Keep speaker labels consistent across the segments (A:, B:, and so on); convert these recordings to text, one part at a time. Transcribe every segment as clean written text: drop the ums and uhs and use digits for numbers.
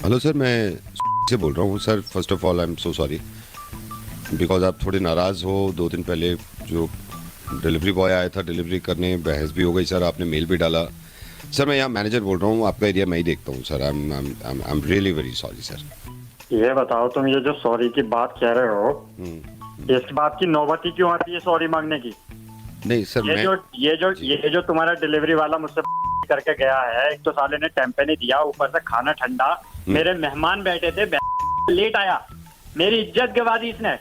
A: Hello sir, मैं से बोल रहा हूँ sir. First of all I am so sorry because आप थोड़े नाराज़ हो। 2 दिन पहले जो डिलीवरी बॉय आया था डिलीवरी करने, बहस भी हो गई सर, आपने मेल भी डाला। सर मैं यहाँ मैनेजर बोल रहा हूँ, आपका एरिया मैं ही देखता हूँ sir. I am really very sorry sir.
B: ये बताओ, तुम ये जो सॉरी की बात कह रहे हो, इस बात की नौबत ही क्यों आती है सॉरी मांगने की?
A: नहीं सर,
B: ये जो तुम्हारा डिलीवरी वाला मुझसे करके गया है, एक तो साले ने टेम्पे नहीं दिया, ऊपर से खाना ठंडा, मेरे मेहमान बैठे थे, लेट आया, मेरी इज्जत गवा दी इसने।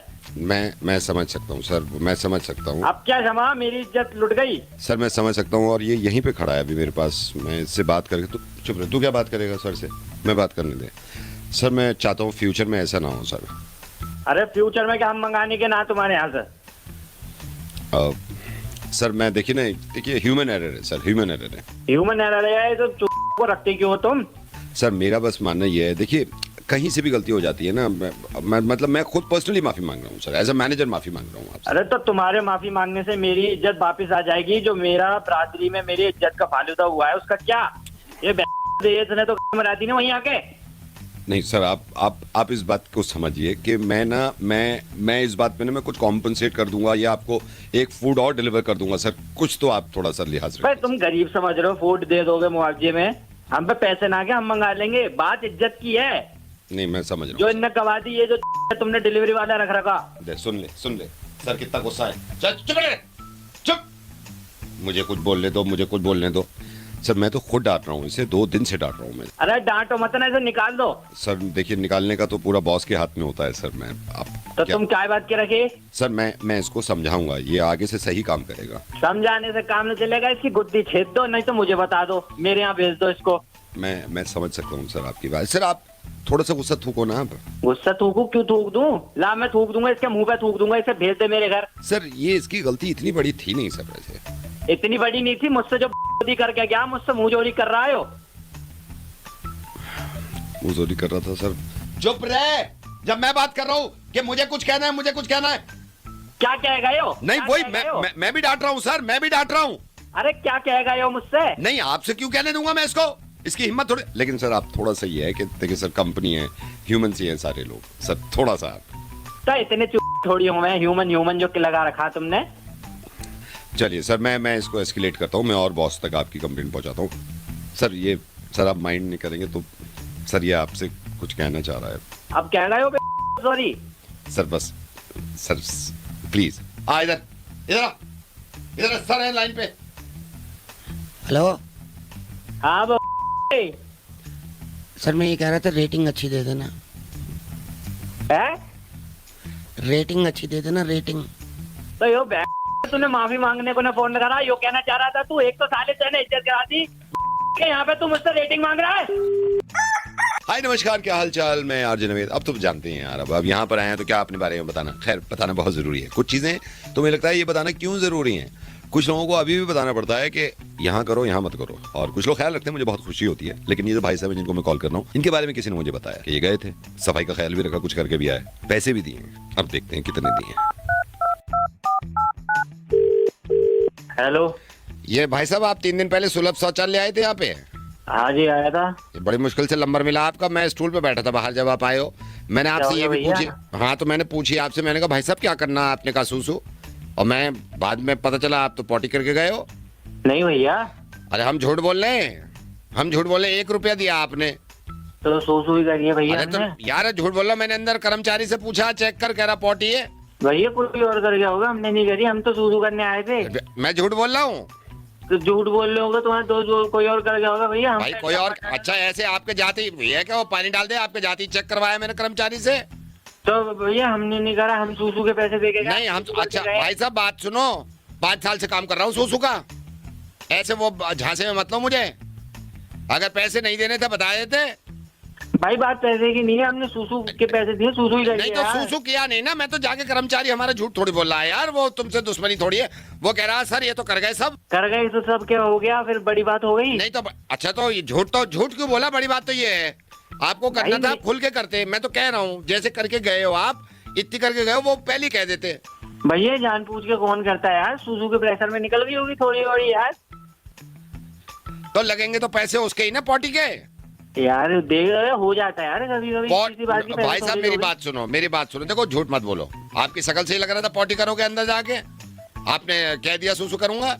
A: मैं समझ सकता हूँ सर, मैं समझ सकता हूँ।
B: अब क्या क्षमा, मेरी इज्जत लुट गई।
A: सर मैं समझ सकता हूँ, और ये यहीं पे खड़ा है अभी मेरे पास। मैं इससे बात करके तो चुप रहे। तू क्या बात करेगा सर से? मैं बात करने दे सर। मैं चाहता हूँ फ्यूचर में ऐसा ना हो सर।
B: अरे फ्यूचर में क्या हम मंगाने के ना तुम्हारे यहाँ से?
A: सर मैं देखिए ह्यूमन एरर है सर, ह्यूमन एरर है।
B: ह्यूमन एरर है तो चुप को रखते क्यों हो तुम?
A: सर मेरा बस मानना ये है, देखिए कहीं से भी गलती हो जाती है ना। मैं खुद पर्सनली माफी मांग रहा हूँ सर, एज अ मैनेजर माफी मांग रहा हूँ आपसे।
B: अरे तो तुम्हारे माफी मांगने से मेरी इज्जत वापस आ जाएगी। जो मेरा बरादरी में मेरी इज्जत का फालूदा हुआ है उसका क्या? ये ने तो मराती ना वहीं आके।
A: नहीं सर, आप इस बात को समझिए कि मैं इस बात में ना मैं कुछ कॉम्पनसेट कर दूंगा, या आपको एक फूड और डिलीवर कर दूंगा सर। कुछ तो आप थोड़ा सा लिहाज
B: भाई
A: रखिए।
B: तुम गरीब समझ रहे हो, फूड दे दोगे मुआवजे में? हम पे पैसे ना के हम मंगा लेंगे, बात इज्जत की है।
A: नहीं मैं समझ रहा
B: जो
A: हूँ।
B: इनने गवा दी, ये जो तुमने डिलीवरी वाला रख रखा।
A: सुन ले सर, कितना गुस्सा है। चल चुप रहे, चुप। मुझे कुछ बोलने दो, मुझे कुछ बोलने दो सर। मैं तो खुद डांट रहा हूँ इसे, 2 दिन से डांट रहा हूँ मैं।
B: अरे डांटो मत ना, इसे निकाल दो।
A: सर देखिए, निकालने का तो पूरा बॉस के हाथ में होता है सर। मैं आप
B: तो तुम क्या बात के रखे?
A: सर मैं इसको समझाऊंगा, ये आगे से सही काम करेगा।
B: समझाने से काम नहीं चलेगा, इसकी गुद्दी छेद दो, नहीं तो मुझे बता दो, मेरे यहाँ भेज दो इसको।
A: मैं समझ सकता हूँ सर आपकी बात। सर आप थोड़ा सा गुस्सा थूको ना आप।
B: गुस्सा थूकू? क्यों थूक दूं? ला, मैं थूक दूंगा, इसके मुंह पे थूक दूंगा, इसे भेज दे मेरे घर।
A: सर ये इसकी गलती इतनी बड़ी थी नहीं सर वैसे।
B: इतनी बड़ी नहीं थी, मुझसे जो करके गया, मुझसे मुंह जोड़ी कर रहा है हो।
A: मुंह जोरी कर रहा था सर। चुप रहे जब मैं बात कर रहा हूँ कि मुझे कुछ कहना है, मुझे कुछ कहना है।
B: क्या कह गए हो?
A: नहीं
B: क्या
A: वही
B: कह गए हो?
A: मैं भी डांट रहा हूँ सर, मैं भी डांट रहा हूँ।
B: अरे क्या कह गए हो मुझसे?
A: नहीं आपसे क्यों कहने दूंगा मैं इसको, इसकी हिम्मत थोड़ी। लेकिन सर आप थोड़ा सा ये है कि देखिए सर, कंपनी है, ह्यूमन ही है सारे लोग सर, थोड़ा सा आप।
B: तो इतने थोड़ी हो, मैं ह्यूमन जो लगा रखा तुमने।
A: चलिए सर, मैं इसको एस्केलेट करता हूँ, मैं और बॉस तक आपकी कंप्लेंट पहुंचाता हूँ सर। ये सर आप माइंड नहीं करेंगे तो सर, ये आपसे कुछ कहना चाह रहा है।
B: अब कह गए हो सॉरी
A: सर बस सर प्लीज आ इधर, इधर सर है लाइन पे।
C: हेलो
B: हाँ वो
C: सर, मैं ये कह रहा था रेटिंग अच्छी दे देना।
B: है?
C: रेटिंग अच्छी दे देना, रेटिंग।
B: तो यो तूने माफी मांगने को ना फोन करा, यो कहना चाह रहा था तू। एक तो साले तेने इज्जत करा दी, यहाँ पे तू मुझसे रेटिंग मांग रहा है।
A: हाय नमस्कार, क्या हाल चाल। मैं आरजे नवेद। अब तो जानते हैं यार, अब यहाँ पर आए हैं तो क्या अपने बारे में बताना। खैर बताना बहुत जरूरी है। कुछ चीजें तो मुझे लगता है ये बताना क्यों जरूरी है। कुछ लोगों को अभी भी बताना पड़ता है कि यहाँ करो यहाँ मत करो, और कुछ लोग ख्याल रखते हैं, मुझे बहुत खुशी होती है। लेकिन ये जो भाई साहब हैं जिनको मैं कॉल कर रहा हूँ, इनके बारे में किसी ने मुझे बताया कि ये गए थे, सफाई का ख्याल भी रखा, कुछ करके भी आए, पैसे भी दिए। अब देखते हैं कितने दिए।
B: हेलो।
A: ये भाई साहब, आप 3 दिन पहले सुलभ शौचालय आए थे यहाँ पे?
B: हाँ जी आया था।
A: ये बड़ी मुश्किल से नंबर मिला आपका। मैं स्टूल पे बैठा था बाहर जब आप आए हो। मैंने आपसे ये भी पूछी, हाँ तो मैंने पूछी आपसे, मैंने कहा भाई साहब क्या करना है? आपने कहा सूसू, और मैं बाद में पता चला आप तो पॉटी करके गए हो।
B: नहीं भैया।
A: अरे हम झूठ बोल रहे हैं, हम झूठ बोले। 1 रुपया दिया आपने।
B: तो सो ही करिए भैया।
A: अरे तो यार झूठ बोल रहा। मैंने अंदर कर्मचारी से पूछा, चेक कर, कह रहा पॉटी है।
B: भैया कोई और कर गया होगा, हमने नहीं करी, हम तो सूसू करने आए थे।
A: मैं झूठ बोल रहा हूँ?
B: तो झूठ बोल रहे होगा तुम्हारे दोस्त, कोई और कर गया होगा भैया।
A: भाई कोई और? अच्छा ऐसे आपके जाति भैया क्या वो पानी डाल दे? आपके जाति चेक करवाया मैंने कर्मचारी से।
B: तो भैया हमने नहीं करा, हम सूसू के पैसे दे के
A: नहीं हम, अच्छा भाई साहब बात सुनो, 5 साल से काम कर रहा हूँ सूसू का। ऐसे वो झांसे में मत लो मुझे। अगर पैसे नहीं देने थे बता देते।
B: भाई बात पैसे की नहीं है, हमने सूसू के पैसे दिए, सूसू ही
A: नहीं तो सूसू किया नहीं ना। मैं तो जाके कर्मचारी हमारा झूठ थोड़ी बोल रहा है यार, वो तुमसे दुश्मनी थोड़ी है। वो कह रहा है सर ये तो कर गए सब।
B: कर गए तो सब क्या हो गया, फिर बड़ी बात हो गई।
A: नहीं तो अच्छा, तो ये झूठ क्यों बोला? बड़ी बात तो ये है, आपको करना था खुल के करते। मैं तो कह रहा हूँ जैसे करके गए हो आप, इतनी करके गए हो, वो पहले कह देते।
B: भैया जान पूछ के कौन करता है यार? सूसू के प्रेशर में निकल गई होगी थोड़ी बड़ी यार।
A: तो लगेंगे तो पैसे उसके ही ना, पॉटी के।
B: यार देख रहे हो जाता है यार कभी कभी किसी बात की
A: भाई साहब मेरी बात सुनो देखो झूठ मत बोलो। आपकी शकल से ही लग रहा था पॉटी करोगे अंदर जाके। आपने कह दिया सूसू करूंगा।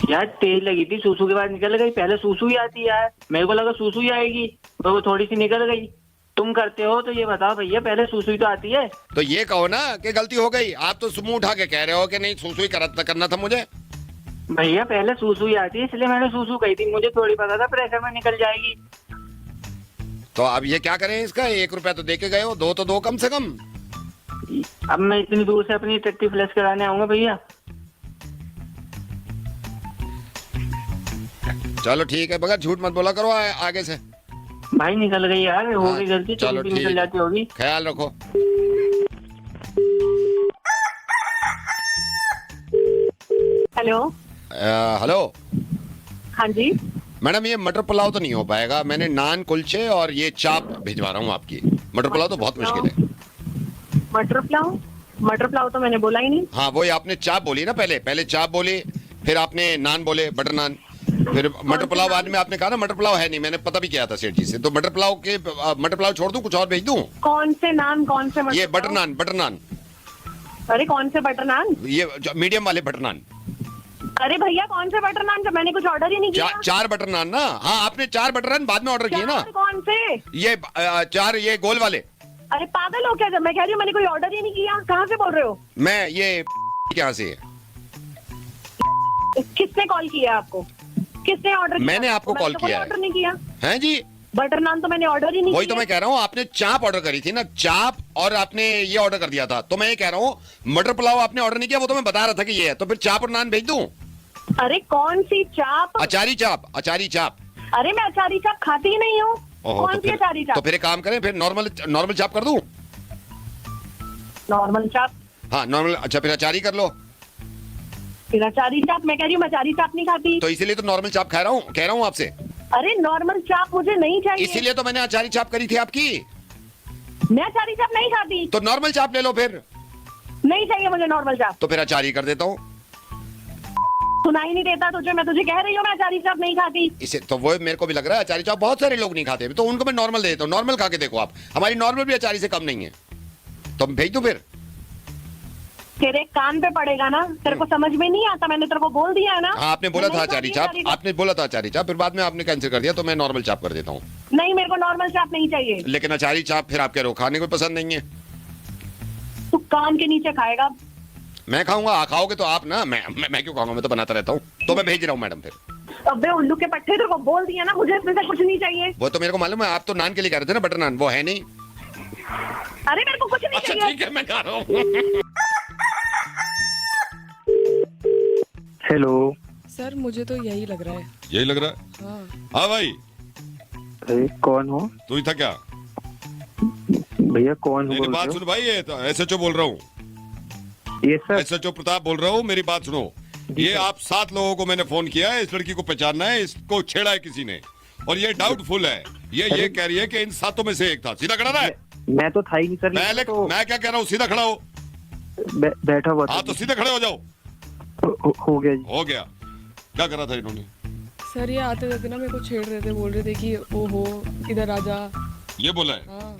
B: यार तेज लगी थी, सूसू के बाद निकल गई। पहले सूसू ही आती है यार, मेरे को लगा सूसू ही आएगी तो वो थोड़ी सी निकल गई। तुम करते हो तो ये बताओ भैया, पहले सूसू ही तो आती है।
A: तो ये कहो ना कि गलती हो गई। आप तो मुंह उठा के कह रहे हो कि नहीं सूसू ही करना था मुझे।
B: भैया पहले सूसू ही आती है इसलिए मैंने सूसू कही थी, मुझे थोड़ी पता था प्रेशर में निकल जाएगी।
A: तो अब ये क्या करें इसका? 1 रुपया तो दे के गए हो, 2 तो दो कम से कम।
B: अब मैं इतनी दूर से अपनी टट्टी फ्लैश कराने आऊंगा भैया।
A: चलो ठीक है, मगर झूठ मत बोला करो आगे से।
B: भाई निकल गई यार, हो गई गलती,
A: चलो
B: चलो
A: ठीक
B: निकल जाती होगी।
A: ख्याल रखो।
D: हेलो।
A: हेलो
D: हाँ जी।
A: मैडम, ये मटर पुलाव तो नहीं हो पाएगा। मैंने नान कुलचे और ये चाप भिजवा रहा हूँ आपकी। मटर पुलाव तो बहुत मुश्किल है।
D: मटर पुलाव तो मैंने बोला ही नहीं।
A: हाँ वही आपने चाप बोली ना, पहले चाप बोली, फिर आपने नान बोले, बटर नान, फिर मटर पुलाव। बाद में आपने कहा ना मटर पुलाव है नहीं। मैंने पता भी किया था सेठ जी से। तो मटर पुलाव छोड़ दूं, कुछ और भेज दूं?
D: कौन से नान, कौन से मटर
A: ये बटर
D: पुलाव?
A: नान।
D: अरे कौन से बटर नान?
A: ये मीडियम वाले बटर नान।
D: अरे भैया कौन से बटर नान? जब मैंने कुछ ऑर्डर ही नहीं किया।
A: 4 बटर नान ना। हाँ आपने 4 बटर नान बाद में ऑर्डर किए ना।
D: 4 कौन से?
A: ये 4 ये गोल वाले।
D: अरे पागल हो क्या? जब मैं कह रही हूँ मैंने कोई ऑर्डर ही नहीं किया। कहाँ से बोल रहे हो?
A: मैं ये यहाँ से है।
D: किसने कॉल किया आपको? किसने ऑर्डर किया?
A: मैंने आपको कॉल किया है।
D: ऑर्डर नहीं किया
A: हैं जी?
D: बटर नान तो मैंने ऑर्डर ही नहीं
A: वही
D: किया।
A: तो मैं कह रहा हूँ, आपने चाप ऑर्डर करी थी ना, चाप, और आपने ये ऑर्डर कर दिया था। तो मैं ये कह रहा हूँ मटर पुलाव आपने ऑर्डर नहीं किया, वो तो मैं बता रहा था कि ये है। तो फिर चाप और नान भेज दूं?
D: अरे कौन सी चाप?
A: अचारी चाप।
D: अरे मैं अचारी चाप खाती ही नहीं हूँ। कौन सी अचारी चाप?
A: तो फिर एक काम करें, फिर नॉर्मल चाप कर दूं?
D: नॉर्मल चाप?
A: हाँ नॉर्मल। अच्छा फिर अचारी कर लो।
D: फिर अचारी चाप? मैं कह रही हूँ मैं अचारी चाप नहीं खाती।
A: तो इसीलिए तो नॉर्मल चाप कह रहा हूँ आपसे।
D: अरे नॉर्मल चाप मुझे नहीं चाहिए।
A: इसीलिए तो मैंने अचारी चाप करी थी आपकी।
D: मैं अचारी चाप नहीं खाती।
A: तो नॉर्मल चाप ले लो फिर।
D: नहीं चाहिए मुझे नॉर्मल चाप।
A: तो फिर अचारी कर देता हूँ।
D: सुनाई नहीं देता तुझे? मैं तुझे कह रही हूँ मैं अचारी चाप नहीं खाती।
A: इसे तो वो मेरे को भी लग रहा है, अचारी चाप बहुत सारे लोग नहीं खाते, तो उनको मैं नॉर्मल दे देता हूँ। नॉर्मल खा के देखो आप, हमारी नॉर्मल भी अचारी से कम नहीं है। तो भेज दूं फिर?
D: तेरे कान पे पड़ेगा ना, तेरे को समझ में नहीं आता। मैंने तेरे को बोल दिया है ना।
A: हाँ आपने बोला
D: मैं
A: था
D: नहीं
A: अचारी
D: खाती
A: चाप,
D: अचारी चाप।
A: आपने बोला था अचारी चाप, फिर बाद में आपने कैंसिल कर दिया। तो मैं नॉर्मल चाप कर देता हूँ।
D: नहीं मेरे को नॉर्मल चाप नहीं चाहिए।
A: लेकिन अचारी चाप फिर आपके रो खाने को पसंद नहीं है।
D: तू कान के नीचे खाएगा।
A: मैं खाऊंगा? खाओगे तो आप ना, मैं क्यों खाऊंगा? मैं तो बनाता रहता हूँ। तो मैं भेज रहा हूँ मैडम फिर।
D: अबे उल्लू के पट्टे, तेरे को बोल दिया ना, मुझे इसमें से कुछ नहीं चाहिए।
A: वो तो मेरे को मालूम है, आप तो नान के लिए कह रहे थे ना, बटर नान, वो है नहीं।
D: अरे मेरे को कुछ नहीं
A: अच्छा
D: चाहिए।
A: ठीक है, मैं खा रहा हूँ।
E: हेलो।
F: सर मुझे तो यही लग रहा है।
A: यही लग रहा है?
F: हाँ।
A: हाँ भाई।
E: अरे कौन हो?
A: तू ही था क्या?
E: भैया कौन हो?
A: मेरी बात सुन भाई, ये SHO बोल रहा हूँ।
E: ये सर
A: SHO प्रताप बोल रहा हूँ, मेरी बात सुनो। ये आप 7 लोगों को मैंने फोन किया है, इस लड़की को पहचानना है, इसको छेड़ा है किसी ने, और ये डाउटफुल है। ये कह रही है कि इन 7 में से एक था। सीधा खड़ा रहा है।
E: मैं तो था ही नहीं सर।
A: मैं क्या कह रहा हूँ, सीधा खड़ा हो।
E: बैठा हुआ था।
A: हाँ तो सीधे खड़े हो जाओ।
E: हो गया जी।
A: हो गया। क्या करा था इन्होंने?
F: सर ये आते जाते ना मेरे को छेड़ रहे थे, बोल रहे थे कि ओहो इधर आजा।
A: ये बोला है?
F: हाँ।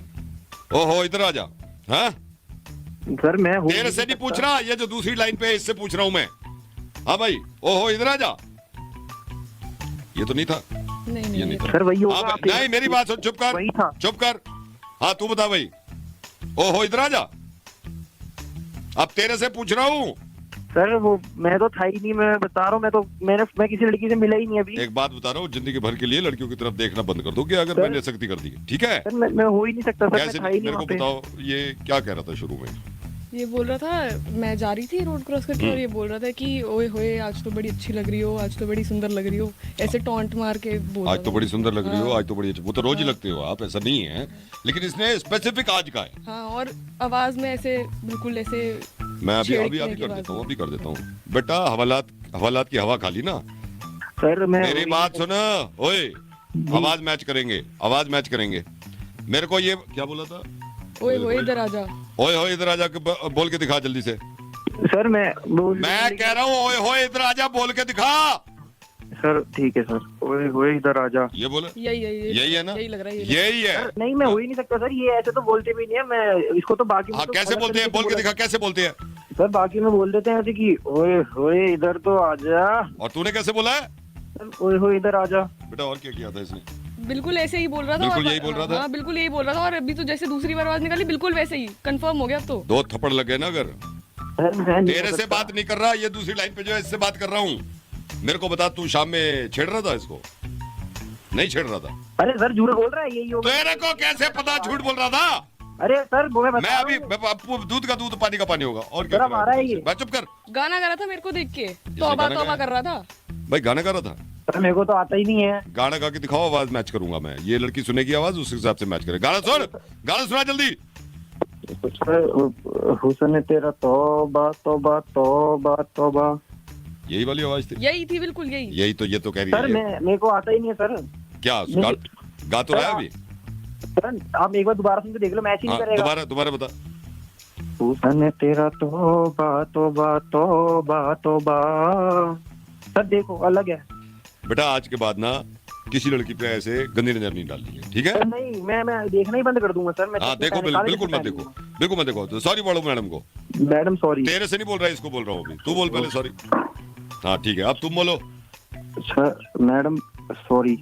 A: ओहो इधर आजा। हाँ
E: सर मैं हूँ।
A: तेरे से नहीं पूछ रहा, ये जो दूसरी लाइन पे है इससे पूछ रहा हूँ मैं। हाँ भाई, ओहो इधर आजा। ये तो नहीं था।
F: नहीं
A: ये नहीं था।
E: सर वही होगा।
A: हाँ,
E: आप
A: नहीं मेरी बात सुन, चुप कर।
E: वही था।
A: चुप कर। हाँ तू बता भाई। ओहो इधर आजा। अब तेरे से पूछ रहा हूँ।
E: सर वो मैं तो था ही नहीं, मैं बता रहा हूँ। मैं किसी लड़की से मिला ही नहीं अभी।
A: एक बात बता रहा हूँ, जिंदगी भर के लिए लड़कियों की तरफ देखना बंद कर दो कि अगर मैंने सख्ती कर दी। ठीक है?
E: सर मैं हो ही नहीं सकता सर।
A: कैसे?
E: मैं था ही नहीं
A: मेरे को
E: वहाँ पे।
A: बताओ, ये क्या कह रहा था शुरू में?
F: ये बोल रहा था, मैं जा रही थी रोड क्रॉस करके और ये बोल रहा था कि ओए होए आज तो बड़ी अच्छी लग रही हो, आज तो बड़ी सुंदर लग रही हो, ऐसे टॉन्ट मार के बोल रहा
A: आज तो
F: था।
A: बड़ी सुंदर लग रही हो,
F: हाँ।
A: आज तो बड़ी अच्छी। वो तो रोज ही लगते हो आप, ऐसा नहीं है, लेकिन इसने स्पेसिफिक आज का है।
F: हाँ और आवाज में ऐसे बिल्कुल ऐसे
A: मैं अभी
F: छेड़ने
A: अभी अभी
F: की
A: कर
F: बात
A: देता हूँ,
F: है।
A: अभी कर देता हूँ। बेटा हवालात की हवा खाली ना।
E: सर मैं
A: मेरी बात सुन, ओए आवाज मैच करेंगे। मेरे को ये क्या बोला था?
F: ओए होए इधर आजा।
A: ओए होए इधर आजा बोल के दिखा जल्दी से।
E: सर मैं
A: मैं कह रहा हूँ ओए होए इधर आजा बोल के दिखा।
E: सर ठीक है सर, ओए होए इधर आ जा।
A: ये बोला,
F: यही
A: यही है ना,
F: यही लग रहा है,
A: यही है।
E: नहीं मैं हो ही नहीं सकता सर, ये ऐसे तो बोलते भी नहीं है, मैं इसको तो बाकी में
A: हाँ
E: तो
A: कैसे
E: अलग
A: बोलते हैं,
E: तरीके से
A: बोल के
E: बोला।
A: दिखा कैसे बोलते हैं।
E: सर बाकी में बोल देते हैं ऐसे कि ओए होए इधर तो आ जा,
A: और तूने कैसे बोला है
E: ओए होए इधर आ जा।
A: बेटा? और क्या किया था इसने?
F: बिल्कुल ऐसे ही बोल रहा था।
A: बिल्कुल
F: और-
A: यही बोल रहा था?
F: हाँ बिल्कुल यही बोल रहा था, और अभी तो जैसे दूसरी बार आवाज निकाली बिल्कुल वैसे ही कंफर्म हो गया अब तो।
A: 2 थप्पड़ लग गए ना। अगर
E: सर मैं नहीं
A: तेरे
E: हो
A: से
E: सकता।
A: बात नहीं कर रहा, ये दूसरी लाइन पे जो है इससे बात कर रहा हूँ। मेरे को बता, तू शाम में छेड़ रहा था इसको? नहीं छेड़ रहा था?
E: अरे सर झूठ बोल रहा है, यही होगा।
A: तेरे को कैसे पता झूठ बोल रहा था?
E: अरे सर वो मैं
A: मैं
E: बता
A: अभी
E: रहा हूँ।
A: आपको दूध का दूध, पानी का पानी होगा। और क्या
E: सर,
A: कर रहा है?
E: हमारा है ये।
A: मैं चुप कर
F: गाना गा रहा था मेरे को देख के, तौबा
A: गाना
F: तौबा
A: गाया?
F: कर रहा था।
A: भाई, गाना गा रहा था?
E: सर मेरे को तो आता ही नहीं है।
A: गाना गा के दिखाओ, आवाज मैच करूंगा मैं। ये लड़की सुनेगी आवाज, उस हिसाब से मैच करे। गाना सुन, गाना सुना जल्दी।
E: सर हुस्न तेरा तौबा तौबा तौबा तौबा।
A: यही वाली आवाज थी?
F: यही थी बिल्कुल यही।
A: यही तो, ये तो कह रही
E: सर
A: है।
E: मेरे को आता ही नहीं है सर।
A: क्या गा, गा तो रहा है अभी?
E: सर आप एक बार दोबारा सुन के देख लो, मैच ही नहीं
A: हाँ,
E: करेगा।
A: दोबारा बता।
E: हुस्न तेरा तौबा तौबा तौबा तौबा। सर देखो अलग है।
A: बेटा आज के बाद ना किसी लड़की पे ऐसे गंदी नजर नहीं डालनी है, ठीक है?
E: सर नहीं मैं देखना ही बंद कर दूंगा सर। मैं
A: हाँ देखो, बिल्कुल मत देखो, बिल्कुल मत देखो। तो सॉरी बोलो मैडम को।
E: Madam sorry.
A: तेरे से नहीं बोल रहा है, इसको बोल रहा हूँ अभी। तू बोल पहले सॉरी। हाँ ठीक है, अब तुम बोलो।
E: Sir madam sorry.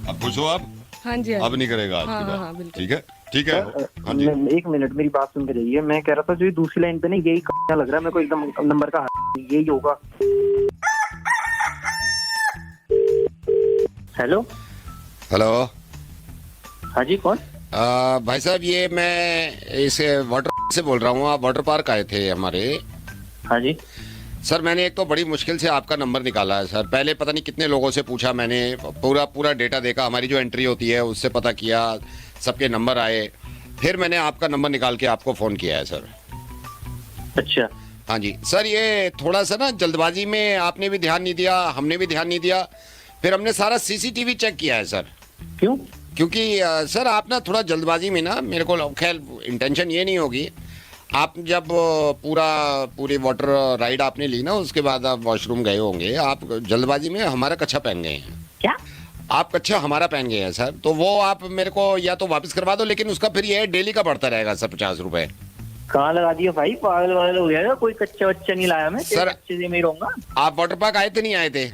A: अब खुश हो आप?
F: हाँ जी हाँ
A: अब नहीं करेगा आज
F: हाँ,
A: की
F: हाँ,
A: बात,
F: बिल्कुल।
A: ठीक है? ठीक है, हाँ जी।
E: एक मिनट मेरी बात सुन के जाइए। मैं कह रहा था जो ये दूसरी लाइन पे ना यही लग रहा है मेरे को, एकदम नंबर का यही होगा।
B: Hello
C: hello.
B: हाँ जी कौन?
C: भाई साहब ये मैं इस वाटर से बोल रहा हूँ। आप वाटर पार्क आए थे हमारे।
B: हाँ जी
C: सर मैंने एक तो बड़ी मुश्किल से आपका नंबर निकाला है सर। पहले पता नहीं कितने लोगों से पूछा मैंने, पूरा डेटा देखा, हमारी जो एंट्री होती है उससे पता किया, सबके नंबर आए, फिर मैंने आपका नंबर निकाल के आपको फ़ोन किया है सर।
B: अच्छा
C: हाँ जी सर, ये थोड़ा सा ना जल्दबाजी में आपने भी ध्यान नहीं दिया, हमने भी ध्यान नहीं दिया, फिर हमने सारा सीसीटीवी चेक किया है सर।
B: क्यों?
C: क्योंकि सर आप ना थोड़ा जल्दबाजी में ना, मेरे को खैर इंटेंशन ये नहीं होगी, आप जब पूरी वाटर राइड आपने ली ना, उसके बाद आप वॉशरूम गए होंगे, आप जल्दबाजी में हमारा कच्छा पहन गए हैं।
B: क्या?
C: आप कच्छा हमारा पहन गए हैं सर, तो वो आप मेरे को या तो वापस करवा दो, लेकिन उसका फिर ये डेली का बढ़ता रहेगा सर 50 रुपए।
B: कहाँ लगा दिया भाई, पागल वागल हो गया? कोई कच्चा वच्चा नहीं लाया मैं,
C: सर-
B: अच्छे से मैं रहूंगा।
C: आप वाटर पार्क आए थे नहीं आए थे?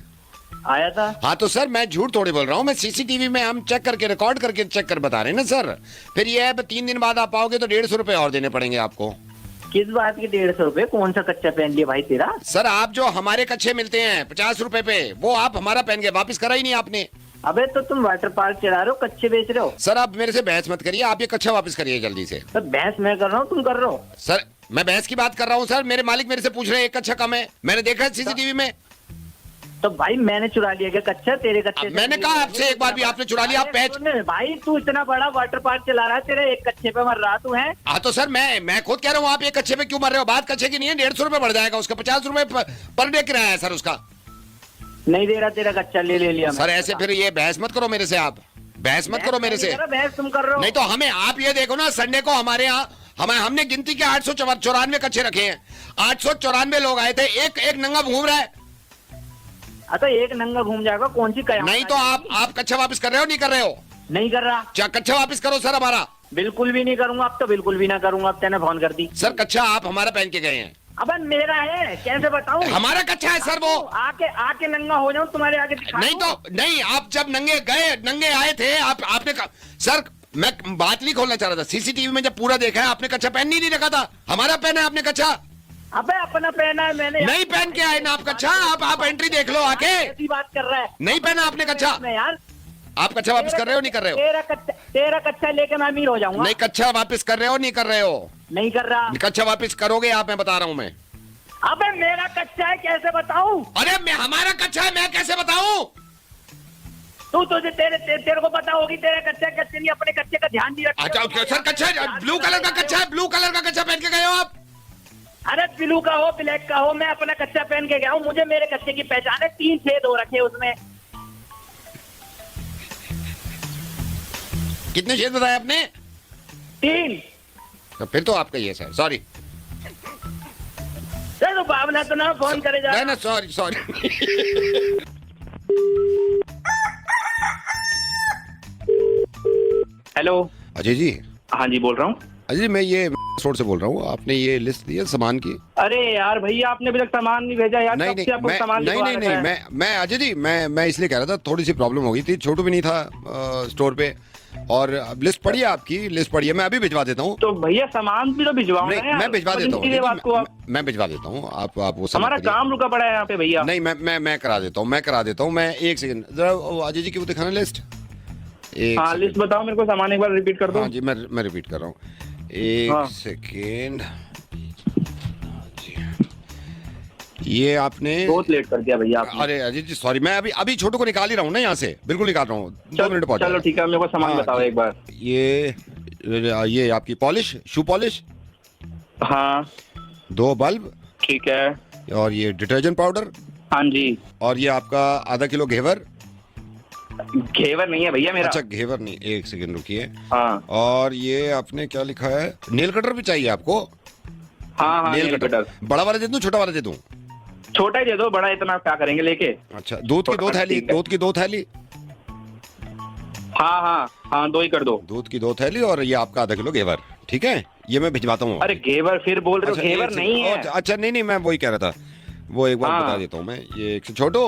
B: आया था।
C: हाँ तो सर मैं झूठ थोड़ी बोल रहा हूँ, मैं सीसीटीवी में हम चेक करके रिकॉर्ड करके चेक कर बता रहे हैं ना सर। फिर ये है 3 दिन बाद आप आओगे तो 150 रुपए और देने पड़ेंगे आपको।
B: किस बात के 150 रुपए? कौन सा कच्चा पहन लिया भाई तेरा?
C: सर आप जो हमारे कच्छे मिलते हैं 50 रुपए पे, वो आप हमारा पहन गए, वापस करा ही नहीं आपने।
B: अबे तो तुम वाटर पार्क चला रहे हो, कच्चे बेच रहे हो?
C: सर आप मेरे से बहस मत करिए, आप ये कच्छा वापस करिए जल्दी से।
B: तो बहस मैं कर रहा हूँ, तुम कर रहे हो?
C: सर मैं बहस की बात कर रहा हूँ सर, मेरे मालिक मेरे से पूछ रहे हैं एक कच्छा कम है, मैंने देखा है सीसीटीवी में।
B: तो भाई मैंने चुरा लिया क्या कच्चा तेरे कच्चे
C: अब
B: से?
C: मैंने कहा आपसे एक बार भी आपने चुरा लिया, आप
B: अरे
C: पैच।
B: सुन भाई, तू इतना बड़ा वाटर पार्क चला रहा है, तेरे एक कच्चे पे मर रहा तू है।
C: हाँ तो सर मैं खुद कह रहा हूँ, आप ये कच्छे पे क्यों मर रहे हो? बात कच्छे की नहीं है, 150 रुपए बढ़ जाएगा उसका, 50 रुपए पर डे किराया है सर उसका।
B: नहीं दे रहा तेरा कच्चा, ले लिया मैं।
C: सर ऐसे फिर ये बहस मत करो मेरे से, आप बहस मत करो मेरे से।
B: बहस तुम कर रहे हो।
C: नहीं तो हमें आप ये देखो ना, संडे को हमारे यहाँ हमने गिनती के 894 कच्चे रखे हैं, 894 लोग आए थे, एक नंगा घूम रहा है।
B: अच्छा एक नंगा घूम जाएगा, कौन सी कयामत
C: नहीं तो
B: आएगी?
C: आप कच्छा वापस कर रहे हो नहीं कर रहे हो?
B: नहीं कर रहा,
C: कच्छा वापस करो सर हमारा।
B: बिल्कुल भी नहीं करूंगा, अब तो बिल्कुल भी ना करूंगा। अब तेने फोन कर दी।
C: सर कच्छा आप हमारा पहन के गए हैं।
B: अबे मेरा है, कैसे बताऊं?
C: हमारा कच्छा है सर वो।
B: आके नंगा हो जाऊं तुम्हारे आगे दिखा
C: नहीं
B: दूं?
C: तो नहीं, आप जब नंगे आए थे, आपने कहा सर, मैं बात नहीं खोलना चाह रहा था, सीसीटीवी में जब पूरा देखा है आपने कच्छा पहन नहीं रखा था, हमारा पहना है आपने कच्छा।
B: अबे अपना पहना है मैंने।
C: नहीं पहन के आए ना आप कच्छा, आप एंट्री देख लो आके।
B: ऐसी बात कर रहा है।
C: नहीं पहना आपने कच्छा।
B: मैं यार,
C: आप कच्छा वापस कर रहे हो नहीं कर रहे हो?
B: तेरा कच्चा लेके मैं अमीर हो जाऊंगा।
C: नहीं कच्छा वापस कर रहे हो नहीं कर रहे हो?
B: नहीं कर रहा।
C: कच्छा वापस करोगे आप, मैं बता रहा हूँ मैं।
B: अबे मेरा कच्चा है, कैसे बताऊं?
C: अरे मैं हमारा कच्छा है, मैं कैसे बताऊं?
B: तुझे तेरे को पता होगी तेरे कच्चे नहीं, अपने कच्चे का ध्यान नहीं रखते।
C: अच्छा सर कच्छा ब्लू कलर का कच्छा है, ब्लू कलर का कच्छा पहन के गए हो आप?
B: अरे ब्लू का हो ब्लैक का हो, मैं अपना कच्चा पहन के गया हूँ। मुझे मेरे कच्चे की पहचान है, 3 छेद हो रखे उसमें।
C: कितने छेद बताए आपने?
B: 3।
C: तो फिर तो आपका ही है सर, सॉरी।
B: तो बावला तो ना फोन करे जा
C: नहीं ना, sorry sorry.
B: Hello.
A: Ajay ji,
B: हाँ जी, बोल रहा हूँ।
A: अजय जी, मैं ये रोड से बोल रहा हूँ। आपने ये लिस्ट दी है सामान की?
B: अरे यार भैया, आपने अभी तक सामान नहीं भेजा यार।
A: नहीं
B: कब
A: नहीं
B: से आपको सामान
A: नहीं
B: लिखवा
A: नहीं
B: रखा
A: नहीं,
B: है?
A: मैं अजय जी, मैं इसलिए कह रहा था, थोड़ी सी प्रॉब्लम हो गई थी, छोटू भी नहीं था स्टोर पे, और अब लिस्ट पड़ी है आपकी, लिस्ट पड़ी है, मैं अभी भिजवा देता हूँ।
B: तो भैया सामान भी तो भिजवाओ ना
A: नहीं,
B: यार।
A: मैं भिजवा
B: कुछ
A: देता
B: दिन की बात को
A: हूँ,
B: आप।
A: मैं भिजवा देता हूँ। आप वो सब
B: हमारा
A: करिए।
B: काम रुका पड़ा है यहाँ पे भैया।
A: नहीं, मैं करा देता हूँ, मैं एक सेकंड जरा अजय जी की वो दिखाना लिस्ट।
B: हाँ, लिस्ट बताओ मेरे को, सामान एक बार रिपीट कर दो।
A: हाँ जी, मैं रिपीट कर रहा हूँ, एक
B: हाँ।
A: सेकेंड। ये आपने
B: बहुत लेट कर दिया भैया आपने।
A: अरे अजय जी सॉरी, मैं अभी छोटू को निकाल ही रहा हूँ ना यहाँ से, बिल्कुल निकाल रहा हूँ, 2 मिनट पहुंच
B: चलो
A: जाएगा।
B: ठीक है, मेरे को सामान
A: हाँ,
B: बताओ एक बार।
A: ये आपकी पॉलिश, शू पॉलिश,
B: हाँ
A: 2 बल्ब,
B: ठीक है।
A: और ये डिटर्जेंट पाउडर,
B: हाँ जी।
A: और ये आपका आधा किलो घेवर।
B: घेवर नहीं है भैया मेरा।
A: अच्छा घेवर नहीं, एक सेकंड रुकिए।
B: हाँ
A: और ये आपने क्या लिखा है, नेल कटर भी चाहिए आपको?
B: हाँ हाँ,
A: नेल
B: नेल
A: कटर
B: कटर।
A: बड़ा वाला दे दूं, छोटा वाला दे दूं?
B: छोटा ही दे दो, बड़ा इतना क्या करेंगे लेके।
A: अच्छा, दूध की 2 थैली,
B: ठीक है।
A: दूध की 2 थैली,
B: हाँ हाँ हाँ, 2 ही कर दो।
A: दूध की 2 थैली, और ये आपका आधा किलो घेवर। ठीक है, ये मैं भिजवाता हूँ।
B: अरे घेवर फिर बोल रहे हो,
A: अच्छा,
B: घेवर
A: एक
B: नहीं
A: सेकंड।
B: है।
A: अच्छा नहीं, मैं वही कह रहा था, वो एक बार
B: हाँ।
A: बता देता हूँ मैं। ये एक से छोटू,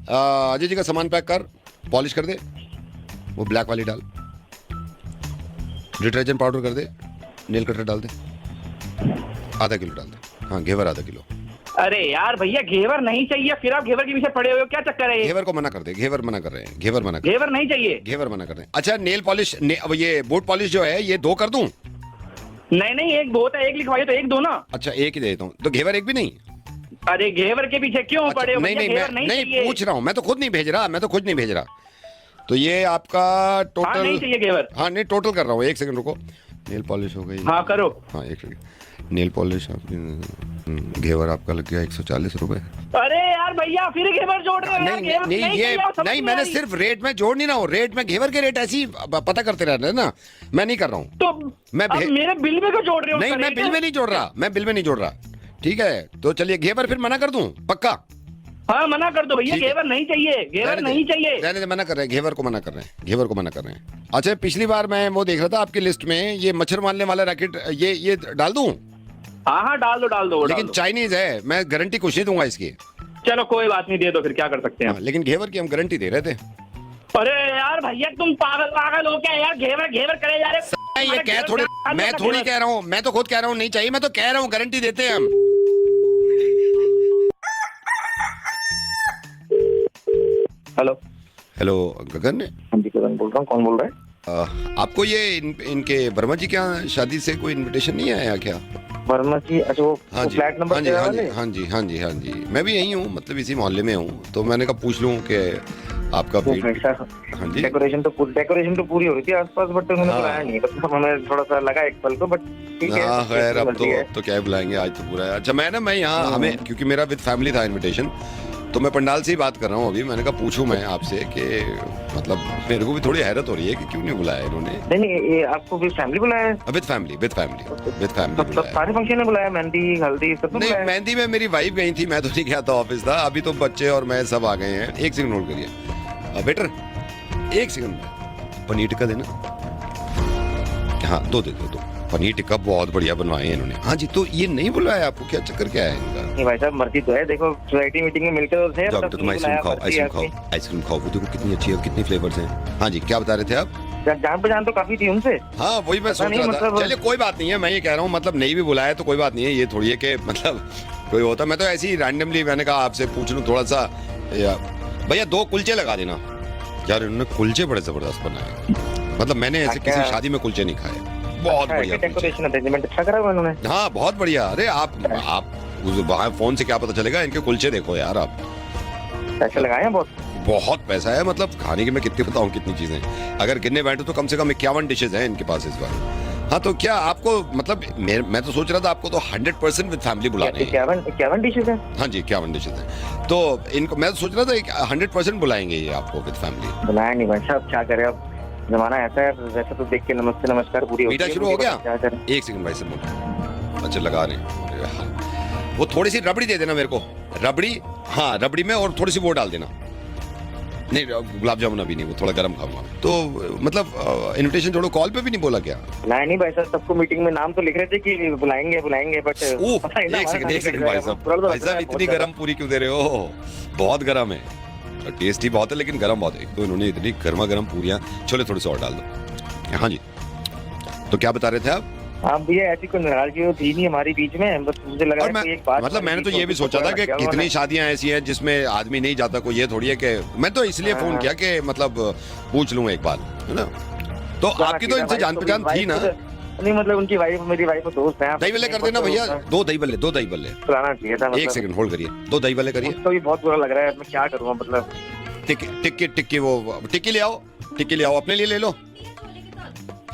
A: अजय जी का सामान पैक कर, पॉलिश कर दे, वो ब्लैक वाली डाल, डिटर्जेंट पाउडर कर दे, नेल कटर डाल दे, आधा किलो डाल दे। हाँ, घेवर आधा किलो।
B: अरे यार भैया, घेवर नहीं चाहिए, फिर आप घेवर के पीछे पड़े हुए हो, क्या चक्कर है ये?
A: घेवर को मना कर दे, घेवर मना कर रहे हैं, घेवर मना कर,
B: घेवर नहीं चाहिए।
A: घेवर मना कर रहे हैं। अच्छा, नेल पॉलिश, अब ये बूट पॉलिश जो है, ये 2 कर दूं?
B: नहीं नहीं, एक बहुत है, एक लिखवाइए तो एक दो ना।
A: अच्छा, एक ही दे देता हूँ, तो घेवर एक भी नहीं?
B: अरे घेवर के पीछे क्यों
A: अच्छा,
B: पड़े हो
A: नहीं
B: भैया?
A: नहीं,
B: घेवर
A: मैं
B: नहीं
A: नहीं
B: चाहिए।
A: पूछ रहा हूँ, मैं तो खुद नहीं भेज रहा। तो ये आपका
B: हाँ,
A: टोटल,
B: नहीं चाहिए घेवर।
A: हाँ नहीं, टोटल कर रहा हूँ, एक सेकंड रुको। नेल पॉलिश हो गई।
B: हाँ करो।
A: हाँ, एक सेकंड। नेल पॉलिश आपकी, घेवर आपका लग गया 140 रुपए।
B: अरे यार भैया, फिर घेवर जोड़ रहे हो यार,
A: नहीं
B: घेवर
A: नहीं, ये
B: चाहिए, आप समझ
A: नहीं,
B: नहीं
A: मैंने
B: आ रही।
A: सिर्फ रेट में जोड़ नहीं रहा हूँ, रेट में घेवर के रेट ऐसे ही पता करते रहना है ना, मैं नहीं कर रहा हूँ।
B: तो
A: मैं
B: अब मेरे बिल में क्यों जोड़ रहे हो?
A: नहीं,
B: उसका
A: मैं
B: रेट?
A: बिल में नहीं जोड़ रहा, ठीक है? तो चलिए, घेवर फिर मना कर दूं, पक्का?
B: हाँ मना कर दो भैया,
A: ठीक है।
B: घेवर नहीं चाहिए, घेवर
A: रहने
B: नहीं
A: दे,
B: चाहिए।
A: रहने दे, मना कर रहे हैं, घेवर को मना कर रहे हैं। अच्छा, पिछली बार मैं वो देख रहा था आपकी लिस्ट में, ये मच्छर मारने वाला रैकेट, ये डाल दूं?
B: हाँ हाँ, डाल दो वो डाल
A: लेकिन
B: दो।
A: चाइनीज है, मैं गारंटी कुछ नहीं दूंगा इसकी।
B: चलो कोई बात नहीं, दे दो, फिर क्या कर सकते हैं
A: हाँ, लेकिन घेवर की हम गारंटी दे रहे थे।
B: अरे यार भैया, तुम पागल हो क्या यार? घेवर घेवर करे जा रहे।
A: ये कह थोड़ी, मैं थोड़ी कह रहा हूँ, मैं तो खुद कह रहा हूँ नहीं चाहिए, मैं तो कह रहा हूँ गारंटी देते हैं हम। हेलो गगन,
E: हाँ जी, करण बोल रहा हूँ। कौन बोल रहा है?
A: आपको ये इनके वर्मा जी क्या शादी से कोई इनविटेशन नहीं आया क्या?
E: वर्मा जी? अच्छा, वो
A: हाँ जी,
E: फ्लैट नंबर
A: हाँ जी,
E: 13
A: हाँ जी,
E: वाले?
A: हाँ जी, मैं भी यही हूँ, मतलब इसी मोहल्ले में हूँ, तो मैंने कहा पूछ लूँ कि आपका
E: वो
A: भेंट।
E: भाई साहब,
A: हाँ जी,
E: डेकोरेशन तो पूरी हो रही थी आसपास, बट उन्होंने
A: हाँ।
E: बुलाया नहीं, बस हमें थोड़ा सा लगा एक पल को, बट ठीक है।
A: हाँ खैर, अब
E: गलती है।
A: तो क्या ही बुलाएंगे, आज तो पूरा है। अच्छा, मैं यहाँ हमें, क्योंकि मेरा विद फैमिली था इनविटेशन, तो मैं पंडाल से ही बात कर रहा हूँ अभी। मैंने कहा पूछूं मैं आपसे कि मतलब मेरे को भी थोड़ी हैरत हो रही है कि क्यों नहीं बुलाया इन्होंने।
E: नहीं, ये आपको भी फैमिली बुलाया है?
A: विद फैमिली
E: सब
A: बुलाया।
E: सारे फंक्शन में बुलाया, मेहंदी हल्दी सब
A: नहीं,
E: बुलाया?
A: मेहंदी में मेरी वाइफ गई थी, मैं तो नहीं गया था, ऑफिस था। अभी तो बच्चे और मैं सब आ गए हैं। एक सेकंड नोट करिए बेटर, एक सेकंड। पनीर टिक्का देना, हाँ 2 दे दो। पनीर टिक्का बहुत बढ़िया बनवाए हैं इन्होंने। हाँ जी, तो ये नहीं बुलाया आपको, क्या चक्कर क्या है इनका?
E: नहीं भाई साहब, मर्जी तो है, देखो सोसाइटी मीटिंग में मिलकर तो थे,
A: जाओ
E: बस
A: बेटा, तुम
E: नहीं
A: आइसक्रीम
E: बुलाया,
A: खाओ,
E: मर्जी है
A: आइसक्रीम खाओ, वो देखो कितनी अच्छी है, कितनी फ्लेवर्स हैं। हाँ जी, क्या बता रहे थे आप?
E: आपकी। जान पहचान तो काफी थी उनसे।
A: हाँ, वही मैं
E: पता
A: सोच
E: नहीं,
A: रहा था।
E: मतलब-
A: चलिए कोई बात नहीं है, मैं ये कह रहा हूँ, मतलब नहीं भी बुलाया तो कोई बात नहीं है। ये थोड़ी है कि मतलब कोई होता, मैं तो ऐसे ही रैंडमली मैंने कहा आपसे पूछ लूँ थोड़ा सा। भैया 2 कुलचे लगा देना यार। इन्होंने कुलचे बड़े जबरदस्त बनाए, मतलब मैंने ऐसे किसी शादी में कुलचे नहीं खाए। बहुत बढ़िया कुलचे।
E: डेकोरेशन अरेंजमेंट अच्छा करा हुआ उन्होंने।
A: हाँ बहुत बढ़िया। अरे आप वहाँ फोन से क्या पता चलेगा, इनके कुलचे देखो यार आप।
E: पैसे लगाए हैं बहुत।
A: बहुत पैसा है, मतलब खाने की मैं कितनी बताऊं कितनी चीजें। अगर गिनने बैठो तो कम से कम 51 डिशेज हैं इनके पास इस बार। हाँ, तो क्या आपको मतलब मैं तो सोच रहा था आपको तो 100% विद फैमिली बुलाने हैं।
E: 51 डिशेज है।
A: हाँ जी, 51 डिशेज हैं। तो इनको मैं तो सोच रहा था 100% बुलाएंगे ये आपको विद फैमिली।
E: बुलाया नहीं भाई साहब, क्या करे अब, जमाना ऐसा है। वैसे तो देख के नमस्ते नमस्कार पूरी होती
A: मीठा
E: है,
A: शुरू हो गया?
E: क्या करें।
A: एक सेकंड भाई से अच्छा लगा रहे हैं। वो थोड़ी सी रबड़ी दे देना मेरे को, रबड़ी, हाँ रबड़ी में, और थोड़ी सी वो डाल देना। नहीं गुलाब जामुन अभी नहीं, वो थोड़ा गर्म खाऊंगा। तो मतलब इनविटेशन छोड़ो, कॉल पे भी नहीं बोला क्या?
E: नहीं भाई साहब, सबको मीटिंग में नाम तो लिख रहे थे कि बुलाएंगे बुलाएंगे, बट
A: एक सेकंड भाई साहब इतनी गर्म पूरी क्यों दे रहे हो? बहुत गर्म है, टेस्टी बहुत है लेकिन गर्म बहुत है। एक तो इन्होंने इतनी गर्मा गर्म पूरियां, छोले थोड़े से और डाल दो। हाँ जी, तो क्या बता रहे थे आप?
E: आप भैया ऐसी कोई नाराजगी थी नहीं हमारी बीच में, बस मुझे लगा
A: और
E: कि एक बात,
A: मतलब मैंने तो ये भी सोचा था कि कितनी शादियां ऐसी हैं जिसमें आदमी नहीं जाता, कोई ये थोड़ी है कि मैं तो इसलिए फोन किया कि मतलब पूछ लूं एक बार, है ना? तो आपकी तो इनसे जान पहचान थी ना?
E: नहीं मतलब उनकी वाइफ, मेरी वाइफ और दोस्त है।
A: दही बल्ले कर देना भैया, दो दही बल्ले
E: खिलाना चाहिए था।
A: एक सेकंड होल्ड करिए, 2 दही बल्ले करिए।
E: तो भी बहुत बुरा लग रहा है, मैं क्या करूँ मतलब।
A: टिक्की वो टिक्की ले आओ, अपने लिए ले लो।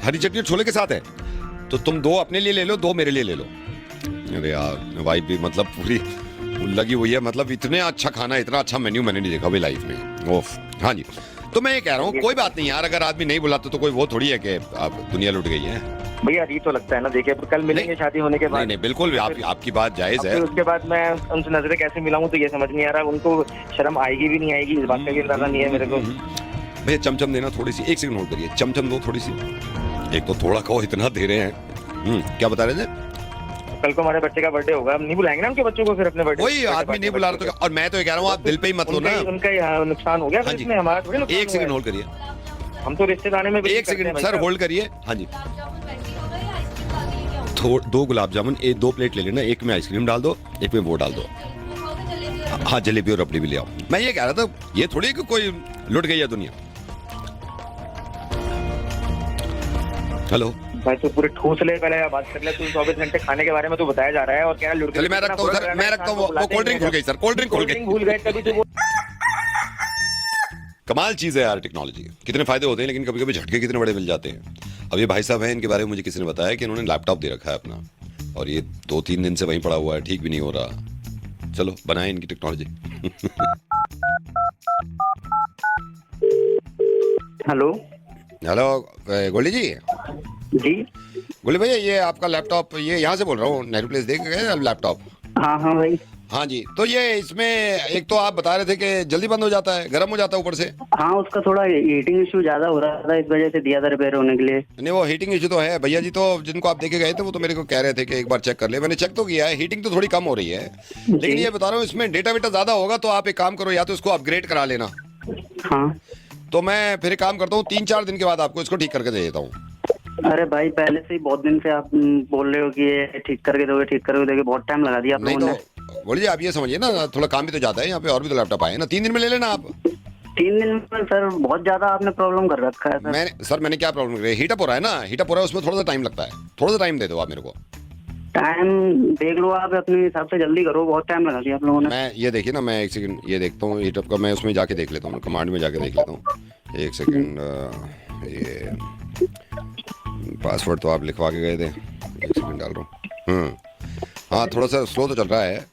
A: हरी चटनी छोले के साथ है, तो तुम 2 अपने लिए ले लो, 2 मेरे लिए ले लो। अरे यार वाइफ भी मतलब पूरी लगी हुई है, मतलब इतने अच्छा खाना, इतना अच्छा मेन्यू मैंने नहीं देखा भाई लाइफ में। ओफ, हाँ जी। तो मैं ये कह रहा हूँ कोई बात नहीं यार, अगर आदमी नहीं बुलाता तो कोई वो थोड़ी है कि अब दुनिया लुट गई है।
E: भैया अजीब तो लगता है ना, देखिए कल मिलेंगे शादी होने के बाद।
A: नहीं बिल्कुल, आपकी बात जायज है।
E: उसके बाद मैं उनसे नजरें कैसे मिलाऊं तो ये समझ नहीं आ रहा, उनको शर्म आएगी भी नहीं आएगी, इस बात का भी अंदाजा नहीं है मेरे को।
A: भैया चमचम देना थोड़ी सी, एक सेकंड होल्ड करिए, चमचम दो थोड़ी सी। एक तो थोड़ा खाओ, इतना दे रहे हैं। क्या बता रहे थे?
E: कल को हमारे बच्चे का बर्थडे होगा, हम नहीं बुलाएंगे ना उनके बच्चों को फिर अपने बर्थडे।
A: वही आदमी नहीं बुला रहा, तो और मैं तो ये कह रहा हूँ आप दिल पे ही मत लो ना,
E: उनका नुकसान हो गया।
A: हाँ जी,
E: हमारा थोड़ी नुकसान।
A: एक सेकंड होल्ड करिए,
E: हम तो रिश्तेदारी में
A: एक सेकंड सर होल्ड करिए। हाँ जी, 2 गुलाब जामुन, 2 प्लेट ले लेना, एक में आइसक्रीम डाल दो, एक में वो डाल दो। हाँ जलेबी और रबड़ी भी ले आओ। मैं ये कह रहा था, ये थोड़ी कि कोई लुट गई है दुनिया। हेलो
E: भाई तो पूरे ठूस ले, पहले बात कर ले। तू 24 घंटे खाने के बारे में तो बताया जा रहा है और कह रहा लुट गई।
A: चलिए मैं रखता हूँ सर, मैं रखता हूँ। वो कोल्ड ड्रिंक भूल गई सर, कोल्ड ड्रिंक भूल गई।
E: तभी तो
A: कमाल चीज़ है यार टेक्नोलॉजी, कितने फायदे होते हैं लेकिन कभी कभी झटके कितने बड़े मिल जाते हैं। अब ये भाई साहब हैं, इनके बारे में मुझे किसी ने बताया कि इन्होंने लैपटॉप दे रखा है अपना, और ये 2-3 दिन से वहीं पड़ा हुआ है, ठीक भी नहीं हो रहा। चलो बनाए इनकी टेक्नोलॉजी।
E: हेलो
A: गोली जी। गोली भैया, ये आपका लैपटॉप, ये यहाँ से बोल रहा हूँ, नेहरू प्लेस देख गए लैपटॉप?
E: हाँ भाई।
A: हाँ जी, तो ये इसमें एक तो आप बता रहे थे कि जल्दी बंद हो जाता है, गर्म हो जाता है ऊपर से।
E: हाँ उसका थोड़ा हीटिंग इशू ज्यादा हो रहा था, इस वजह से दिया था रिपेयर होने के लिए।
A: नहीं वो हीटिंग इशू तो है भैया जी, तो जिनको आप देखे गए थे वो तो मेरे को कह रहे थे कि एक बार चेक कर ले। मैंने चेक तो किया है, हीटिंग तो थोड़ी कम हो रही है, लेकिन ये बता रहा हूँ इसमें डेटा वेटा ज्यादा होगा, तो आप एक काम करो, या तो इसको अपग्रेड करा लेना।
E: हाँ
A: तो मैं फिर एक काम करता हूँ, 3-4 दिन के बाद आपको इसको ठीक करके दे देता हूँ।
E: अरे भाई पहले से ही बहुत दिन से आप बोल रहे हो कि ये ठीक करके दोगे, बहुत टाइम लगा दिया आप
A: नहीं
E: लोगों ने।
A: तो बोलिए, आप ये समझिए ना, थोड़ा काम भी तो जाता है यहाँ पे, और भी तो लैपटॉप आए ना, 3 दिन में ले लेना आप।
E: 3 दिन में सर बहुत ज्यादा आपने प्रॉब्लम कर रखा है सर।
A: मैंने क्या प्रॉब्लम करी? हीटअप हो रहा है ना, हीटअप हो रहा है, उसमें थोड़ा सा टाइम लगता है, थोड़ा सा टाइम दे दो आप मेरे को।
E: टाइम देख लो आप अपने हिसाब से, जल्दी करो, बहुत टाइम लगा दिया आप लोगों ने।
A: मैं ये देखिए ना, मैं एक सेकंड ये देखता हूँ हीटअप का, मैं उसमें जाके देख लेता हूँ, कमांड में जाके देख लेता हूँ। एक सेकंड, ये पासवर्ड तो आप लिखवा के गए थे, एक सेकंड डाल रहा हूँ। हाँ थोड़ा सा स्लो तो चल रहा है।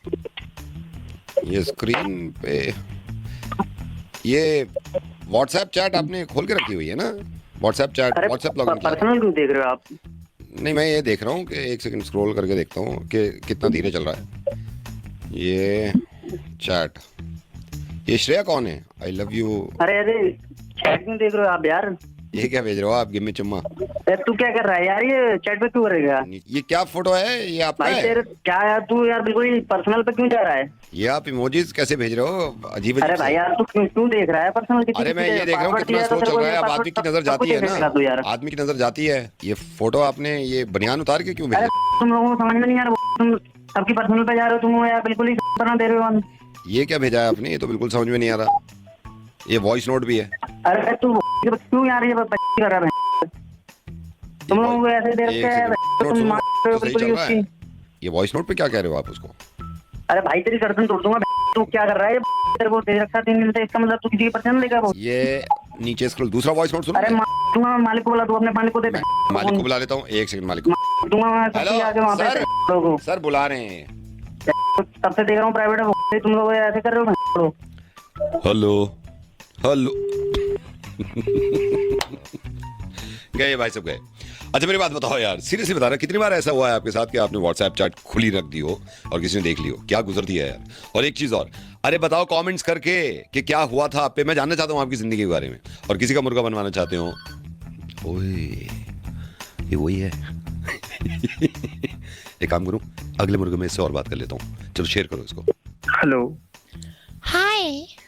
A: ये स्क्रीन पे ये व्हाट्सएप चैट आपने खोल के रखी हुई है ना, WhatsApp chat, WhatsApp login
E: personal क्यों देख रहे हो आप?
A: नहीं मैं ये देख रहा हूँ कि एक सेकंड स्क्रॉल करके देखता हूँ कि कितना धीरे चल रहा है ये चैट। ये श्रेया कौन है? I love you.
E: अरे चैट क्यों देख रहे हो आप यार?
A: ये क्या भेज रहे हो आप? गिव मी चुम्मा।
E: तू क्या कर रहा है यार? ये चैट पे क्यों करेगा?
A: ये क्या फोटो है? ये आपका
E: भाई
A: है?
E: तेरे क्या यार, तू यार बिल्कुल पर्सनल पे क्यों जा रहा है?
A: ये आप इमोजीज कैसे भेज रहे हो? अजीब
E: अरे
A: अजीब
E: भाई यार तू क्यों देख रहा है पर्सनल?
A: अरे मैं ये देख रहा हूँ कितना स्लो चल रहा है। अब आदमी की नजर जाती है ना, आदमी की नजर जाती है। ये फोटो आपने ये बनियान उतार के क्यों भेजा?
E: तुम लोगों को समझ में नहीं आ रहा, तुम सबकी पर्सनल पे जा रहे हो, तुम यार बिल्कुल ही बना दे रहे हो।
A: ये क्या भेजा है आपने? ये तो बिल्कुल समझ में नहीं आ रहा। ये वॉइस नोट भी है।
E: अरे तू क्यों यार ये कर रहा है? तुम लोगों को ऐसे दे रखा है, तुम मार रहे हो बिल्कुल ही उसकी।
A: ये वॉइस नोट पे क्या कह रहे हो आप उसको?
E: अरे भाई तेरी गर्दन तोड़ दूंगा। तू क्या कर रहा है? तेरे को दे रखा 3 दिन से, इसका मतलब तू किसी की पर्सनल लेगा वो।
A: ये नीचे स्क्रॉल, दूसरा वॉइस नोट सुनो।
E: अरे दूंगा, मालिक को बुला, तू अपने मालिक को दे।
A: मालिक को बुला लेता हूँ, एक सेकंड। मालिक को
E: दूंगा
A: हेलो सर बुला रहे हैं।
E: तब से देख रहा हूँ प्राइवेट में तुम लोग ऐसे कर रहे हो।
A: हेलो हेलो गए भाई सब गए। अच्छा मेरी बात बताओ यार, सीरियसली बता रहा, कितनी बार ऐसा हुआ है आपके साथ कि आपने व्हाट्सएप चैट खुली रख दी हो और किसी ने देख ली हो? क्या गुजरती है यार। और एक चीज और, अरे बताओ कमेंट्स करके कि क्या हुआ था आप पे। मैं जानना चाहता हूँ आपकी जिंदगी के बारे में। और किसी का मुर्गा बनवाना चाहते हो, ओए ये वही है। एक काम करूं, अगले मुर्गे में इससे और बात कर लेता हूँ। चलो शेयर करो इसको।
B: हेलो।
G: Hi.